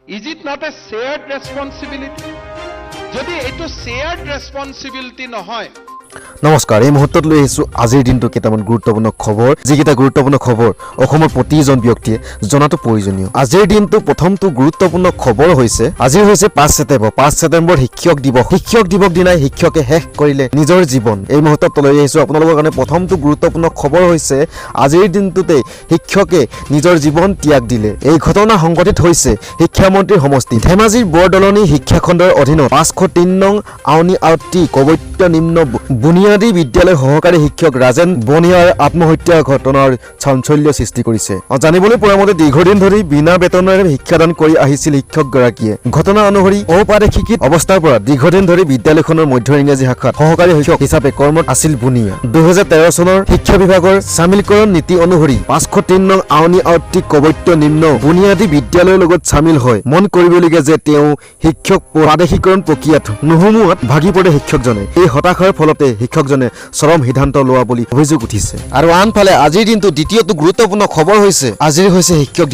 Is it not a shared responsibility? যদি এইটো shared responsibility নহয় নমস্কাৰ এই মুহূৰ্তত লৈ আহিছো আজিৰ দিনটো কেইটামান গুৰুত্বপূৰ্ণ খবৰ যিকেইটা গুৰুত্বপূৰ্ণ খবৰ অসমৰ প্ৰতিজন ব্যক্তিয়ে জনাটো প্ৰয়োজনীয় আজিৰ দিনটো প্ৰথমটো গুৰুত্বপূৰ্ণ খবৰ হৈছে আজি হৈছে 5 ছেপ্টেম্বৰ শিক্ষক দিৱস দিনাই শিক্ষকে শেষ কৰিলে নিজৰ জীৱন এই মুহূৰ্তত লৈ আহিছো আপোনালোকৰ কাৰণে প্ৰথমটো গুৰুত্বপূৰ্ণ খবৰ হৈছে আজিৰ দিনটোতে শিক্ষকে নিজৰ জীৱন ত্যাগ দিলে এই ঘটনা সংঘটিত হৈছে শিক্ষামন্ত্ৰীৰ সমষ্টি ধেমাজিৰ বৰদলনি শিক্ষাখণ্ডৰ অধীনত 503 নং আউনি আউটি কবৈত্য নিম্ন বুনিয়াদী বিদ্যালয় সহকাৰী শিক্ষক ৰাজেন বনিয়াৰ আত্মহত্যাৰ ঘটনাৰ চাঞ্চল্য সৃষ্টি কৰিছে জানিবলৈ পৰা মতে দীৰ্ঘদিন ধৰি বিনা বেতনেৰে শিক্ষাদান কৰি আহিছিল শিক্ষকগৰাকীয়ে ঘটনা অনুসৰি অপাৰেক্ষিক অৱস্থাৰ পৰা দীৰ্ঘদিন ধৰি বিদ্যালয়খনৰ মধ্য ইংৰাজী শাখাত সহকাৰী শিক্ষক হিচাপে কৰ্মত আছিল বুনিয়া 2013 চনৰ শিক্ষা বিভাগৰ চামিলকৰণ নীতি অনুসৰি 503 নং আউনি আউটি কবৈত্য নিম্ন বুনিয়াদী বিদ্যালয়ৰ লগত চামিল হয় মন কৰিবলগীয়া যে তেওঁ শিক্ষক প্ৰাদেশিকৰণ প্ৰক্ৰিয়াত নোহোমোৱাত ভাগি পৰে শিক্ষকজনে এই হতাশাৰ ফলতে শিক্ষকজনে চৰম সিদ্ধান্ত লোৱা বুলি অভিযোগ উঠিছে আৰু আনফালে আজিৰ দিনটো দ্বিতীয়টো গুৰুত্বপূৰ্ণ খবৰ হৈছে আজিৰ হৈছে শিক্ষক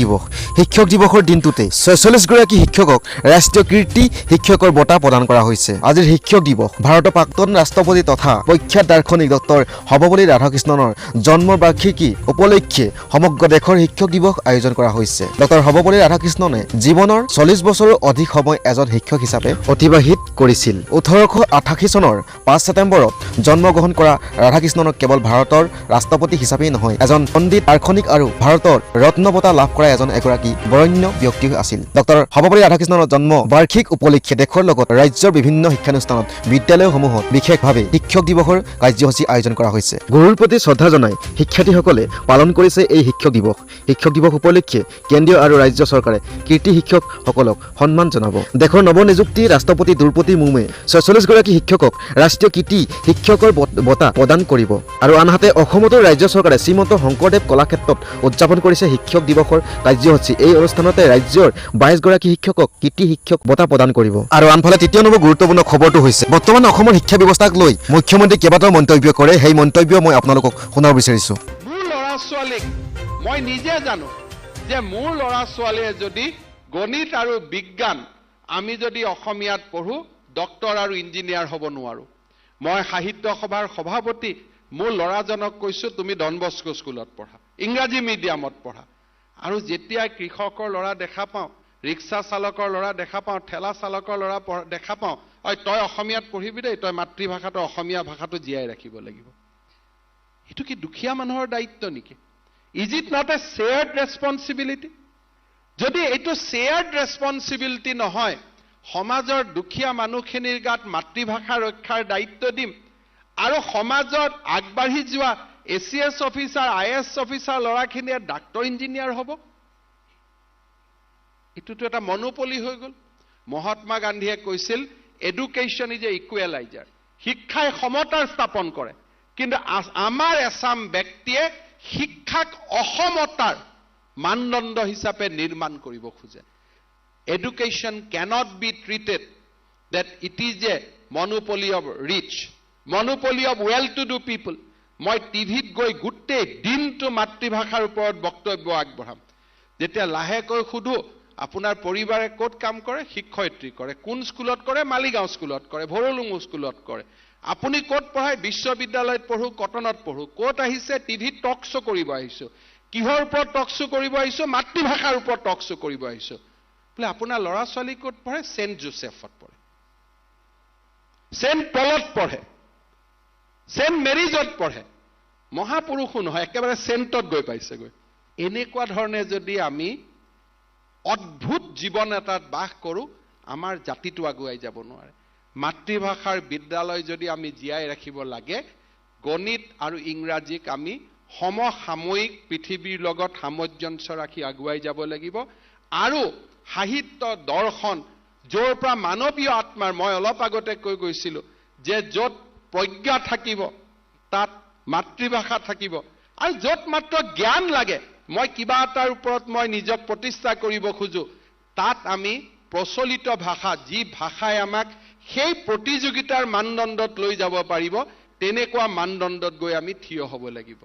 দিৱসৰ দিনটোতে 46 গৰাকী শিক্ষকক ৰাষ্ট্ৰীয় কীৰ্তি শিক্ষকৰ বঁটা প্ৰদান কৰা হৈছে আজিৰ শিক্ষক দিৱস ভাৰতৰ প্ৰাক্তন ৰাষ্ট্ৰপতি তথা প্ৰখ্যাত দাৰ্শনিক ডক্টৰ সৰ্বপল্লী ৰাধাকৃষ্ণনৰ জন্ম বাৰ্ষিকী উপলক্ষে সমগ্ৰ দেশৰ শিক্ষক দিৱস আয়োজন কৰা হৈছে ডক্টৰ সৰ্বপল্লী ৰাধাকৃষ্ণনে জীৱনৰ 40 বছৰৰ অধিক সময় এজন শিক্ষক হিচাপে অতিবাহিত কৰিছিল 1888 চনৰ 5 ছেপ্টেম্বৰত জন্মগ্ৰহণ কৰা ৰাধাকৃষ্ণনক কেৱল ভাৰতৰ ৰাষ্ট্ৰপতি হিচাপেই নহয় এজন পণ্ডিত দাৰ্শনিক আৰু ভাৰতৰ ৰত্ন বঁটা লাভ কৰা এগৰাকী বৰেণ্য ব্যক্তি আছিল ডক্টৰ সৰ্বপল্লী ৰাধাকৃষ্ণনৰ জন্ম বাৰ্ষিক উপলক্ষে দেশৰ লগত ৰাজ্যৰ বিভিন্ন শিক্ষানুষ্ঠানত বিদ্যালয়সমূহত বিশেষভাৱে শিক্ষক দিৱসৰ কাৰ্যসূচী আয়োজন কৰা হৈছে গুৰুৰ প্ৰতি শ্ৰদ্ধা জনাই শিক্ষাৰ্থীসকলে পালন কৰিছে এই শিক্ষক দিৱস উপলক্ষে কেন্দ্ৰীয় আৰু ৰাজ্য চৰকাৰে কীৰ্তি শিক্ষকসকলক সন্মান জনাব দেশৰ নৱনিযুক্তি ৰাষ্ট্ৰপতি দ্ৰৌপদী মুৰ্মুৱে 46 গৰাকী শিক্ষকক ৰাষ্ট্ৰীয় কীৰ্তি শিক্ষকৰ বঁটা প্ৰদান কৰিব আৰু আনহাতে অসমতো ৰাজ্য চৰকাৰে শ্ৰীমন্ত শংকৰদেৱ কলাক্ষেত্ৰত উদযাপন কৰিছে শিক্ষক দিৱসৰ কাৰ্যসূচী এই অনুষ্ঠানতে ৰাজ্যৰ 22 গৰাকী শিক্ষকক কীৰ্তি শিক্ষক বঁটা প্ৰদান কৰিব আৰু আনফালে তৃতীয় নম্বৰ গুৰুত্বপূৰ্ণ খবৰটো হৈছে বৰ্তমান অসমৰ শিক্ষা ব্যৱস্থাক লৈ মুখ্যমন্ত্ৰী কেইবাটাও মন্তব্য কৰে সেই মন্তব্য মই আপোনালোকক শুনাব বিচাৰিছো মোৰ ল'ৰা ছোৱালীক মই নিজে জানো যে মোৰ ল'ৰা ছোৱালীয়ে যদি গণিত আৰু বিজ্ঞান আমি যদি অসমীয়াত পঢ়ো ডক্টৰ আৰু ইঞ্জিনিয়াৰ হ'ব নোৱাৰো মই সাহিত্য সভাৰ সভাপতি মোৰ ল'ৰাজনক কৈছো তুমি ডন বস্কো স্কুলত পঢ়া ইংৰাজী মিডিয়ামত পঢ়া আৰু যেতিয়া কৃষকৰ ল'ৰা দেখা পাওঁ ৰিক্সা চালকৰ ল'ৰা দেখা পাওঁ ঠেলা চালকৰ ল'ৰা দেখা পাওঁ তই অসমীয়াত পঢ়িবি দেই তই মাতৃভাষাটো অসমীয়া ভাষাটো জীয়াই ৰাখিব লাগিব এইটো কি দুখীয়া মানুহৰ দায়িত্ব নেকি is it not a shared responsibility যদি এইটো শ্বেয়াৰ্ড ৰেছপন্সিবিলিটি নহয় সমাজৰ দুখীয়া মানুহখিনিৰ গাত মাতৃভাষা ৰক্ষাৰ দায়িত্ব দিম আৰু সমাজত আগবাঢ়ি যোৱা এচিএছ অফিচাৰ আইএছ অফিচাৰ ল'ৰাখিনিয়ে ডাক্তৰ ইঞ্জিনিয়াৰ হ'ব এইটোতো এটা মনোপলি হৈ গ'ল মহাত্মা গান্ধীয়ে কৈছিল এডুকেশ্যন ইজ এ ইকুৱেলাইজাৰ শিক্ষাই সমতাৰ স্থাপন কৰে কিন্তু আমাৰ এছাম ব্যক্তিয়ে শিক্ষাক অসমতাৰ মানদণ্ড হিচাপে নিৰ্মাণ কৰিব খোজে Education cannot be treated that it is a monopoly of rich, monopoly of well-to-do people. মই টিভিত গৈ গোটেই দিনটো মাতৃভাষাৰ ওপৰত বক্তব্য আগবঢ়াম যেতিয়া লাহেকৈ সুধো আপোনাৰ পৰিবাৰে ক'ত কাম কৰে শিক্ষয়িত্ৰী কৰে কোন স্কুলত কৰে মালিগাঁও স্কুলত কৰে ভৰলুঙু স্কুলত কৰে আপুনি ক'ত পঢ়ায় বিশ্ববিদ্যালয়ত পঢ়ো কটনত পঢ়ো ক'ত আহিছে টিভিত টক শ্ব' কৰিব আহিছো কিহৰ ওপৰত টক শ্ব' কৰিব আহিছো মাতৃভাষাৰ ওপৰত টক শ্ব' কৰিব আহিছো আপোনাৰ ল'ৰা ছোৱালী ক'ত পঢ়ে সেন্ট জোচেফত পঢ়ে সেন্ট পলত পঢ়ে সেন্ট মেৰিজত পঢ়ে মহাপুৰুষো নহয় একেবাৰে সেন্টত গৈ পাইছেগৈ এনেকুৱা ধৰণে যদি আমি অদ্ভুত জীৱন এটাত বাস কৰোঁ আমাৰ জাতিটো আগুৱাই যাব নোৱাৰে মাতৃভাষাৰ বিদ্যালয় যদি আমি জীয়াই ৰাখিব লাগে গণিত আৰু ইংৰাজীক আমি সমসাময়িক পৃথিৱীৰ লগত সামঞ্জস্য ৰাখি আগুৱাই যাব লাগিব আৰু সাহিত্য দৰ্শন য'ৰ পৰা মানৱীয় আত্মাৰ মই অলপ আগতে কৈ গৈছিলো যে য'ত প্ৰজ্ঞা থাকিব তাত মাতৃভাষা থাকিব আৰু য'ত মাত্ৰ জ্ঞান লাগে মই কিবা এটাৰ ওপৰত মই নিজক প্ৰতিষ্ঠা কৰিব খোজো তাত আমি প্ৰচলিত ভাষা যি ভাষাই আমাক সেই প্ৰতিযোগিতাৰ মানদণ্ডত লৈ যাব পাৰিব তেনেকুৱা মানদণ্ডত গৈ আমি থিয় হ'ব লাগিব